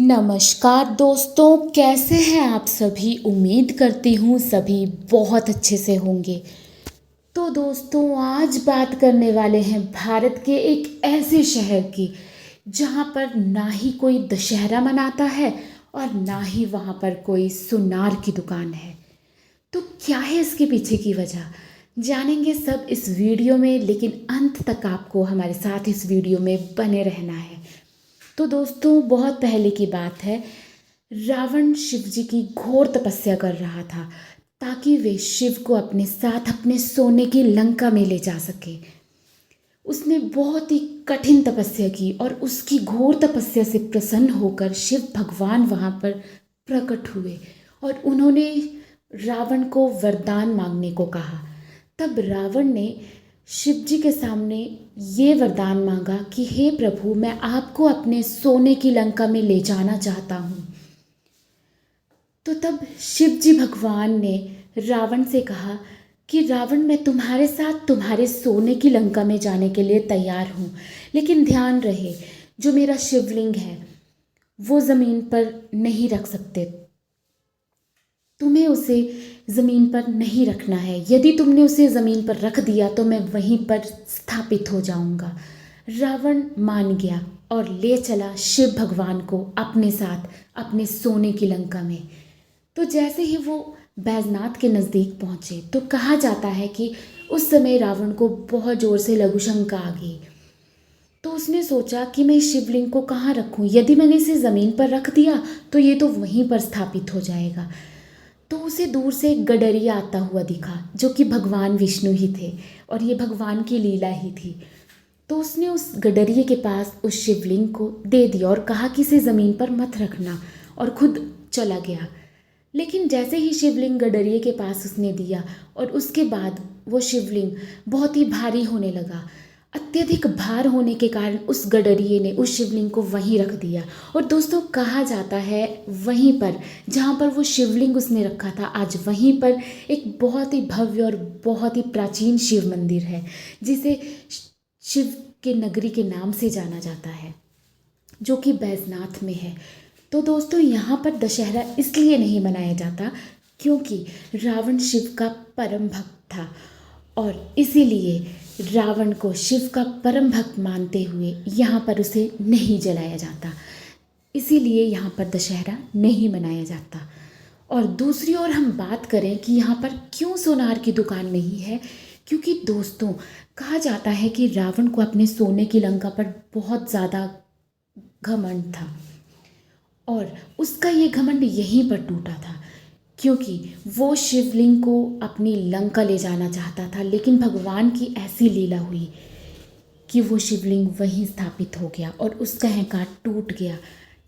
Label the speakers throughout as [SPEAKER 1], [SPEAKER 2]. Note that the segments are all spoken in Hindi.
[SPEAKER 1] नमस्कार दोस्तों, कैसे हैं आप सभी। उम्मीद करती हूँ सभी बहुत अच्छे से होंगे। तो दोस्तों, आज बात करने वाले हैं भारत के एक ऐसे शहर की जहाँ पर ना ही कोई दशहरा मनाता है और ना ही वहाँ पर कोई सुनार की दुकान है। तो क्या है इसके पीछे की वजह, जानेंगे सब इस वीडियो में, लेकिन अंत तक आपको हमारे साथ इस वीडियो में बने रहना है। तो दोस्तों, बहुत पहले की बात है। रावण शिव जी की घोर तपस्या कर रहा था ताकि वे शिव को अपने साथ अपने सोने की लंका में ले जा सके। उसने बहुत ही कठिन तपस्या की और उसकी घोर तपस्या से प्रसन्न होकर शिव भगवान वहाँ पर प्रकट हुए और उन्होंने रावण को वरदान मांगने को कहा। तब रावण ने शिव जी के सामने ये वरदान मांगा कि हे प्रभु, मैं आपको अपने सोने की लंका में ले जाना चाहता हूँ। तो तब शिव जी भगवान ने रावण से कहा कि रावण, मैं तुम्हारे साथ तुम्हारे सोने की लंका में जाने के लिए तैयार हूँ, लेकिन ध्यान रहे जो मेरा शिवलिंग है वो ज़मीन पर नहीं रख सकते। तुम्हें उसे ज़मीन पर नहीं रखना है। यदि तुमने उसे ज़मीन पर रख दिया तो मैं वहीं पर स्थापित हो जाऊंगा। रावण मान गया और ले चला शिव भगवान को अपने साथ अपने सोने की लंका में। तो जैसे ही वो बैजनाथ के नज़दीक पहुँचे तो कहा जाता है कि उस समय रावण को बहुत ज़ोर से लघुशंका आ गई। तो उसने सोचा कि मैं इस शिवलिंग को कहाँ रखूँ। यदि मैंने इसे ज़मीन पर रख दिया तो ये तो वहीं पर स्थापित हो जाएगा। तो उसे दूर से एक गडरिया आता हुआ दिखा जो कि भगवान विष्णु ही थे और ये भगवान की लीला ही थी। तो उसने उस गडरिये के पास उस शिवलिंग को दे दिया और कहा कि इसे ज़मीन पर मत रखना, और खुद चला गया। लेकिन जैसे ही शिवलिंग गडरिये के पास उसने दिया और उसके बाद वो शिवलिंग बहुत ही भारी होने लगा। अत्यधिक भार होने के कारण उस गडरिये ने उस शिवलिंग को वहीं रख दिया। और दोस्तों, कहा जाता है वहीं पर जहाँ पर वो शिवलिंग उसने रखा था, आज वहीं पर एक बहुत ही भव्य और बहुत ही प्राचीन शिव मंदिर है जिसे शिव के नगरी के नाम से जाना जाता है, जो कि बैजनाथ में है। तो दोस्तों, यहाँ पर दशहरा इसलिए नहीं मनाया जाता क्योंकि रावण शिव का परम भक्त था और इसीलिए रावण को शिव का परम भक्त मानते हुए यहाँ पर उसे नहीं जलाया जाता। इसीलिए यहाँ पर दशहरा नहीं मनाया जाता। और दूसरी ओर हम बात करें कि यहाँ पर क्यों सोनार की दुकान नहीं है, क्योंकि दोस्तों, कहा जाता है कि रावण को अपने सोने की लंका पर बहुत ज़्यादा घमंड था और उसका ये घमंड यहीं पर टूटा था क्योंकि वो शिवलिंग को अपनी लंका ले जाना चाहता था। लेकिन भगवान की ऐसी लीला हुई कि वो शिवलिंग वहीं स्थापित हो गया और उसका अहंकार टूट गया।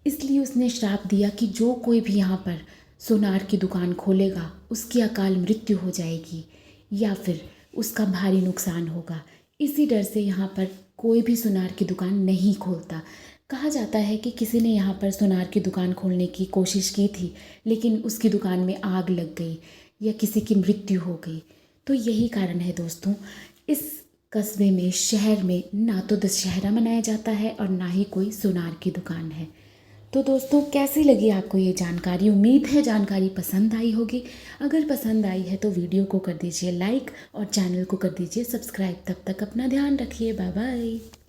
[SPEAKER 1] इसलिए उसने श्राप दिया कि जो कोई भी यहाँ पर सोनार की दुकान खोलेगा उसकी अकाल मृत्यु हो जाएगी या फिर उसका भारी नुकसान होगा। इसी डर से यहाँ पर कोई भी सोनार की दुकान नहीं खोलता। कहा जाता है कि किसी ने यहाँ पर सोनार की दुकान खोलने की कोशिश की थी, लेकिन उसकी दुकान में आग लग गई या किसी की मृत्यु हो गई। तो यही कारण है दोस्तों, इस कस्बे में, शहर में ना तो दशहरा मनाया जाता है और ना ही कोई सोनार की दुकान है। तो दोस्तों, कैसी लगी आपको ये जानकारी। उम्मीद है जानकारी पसंद आई होगी। अगर पसंद आई है तो वीडियो को कर दीजिए लाइक और चैनल को कर दीजिए सब्सक्राइब। तब तक अपना ध्यान रखिए। Bye bye.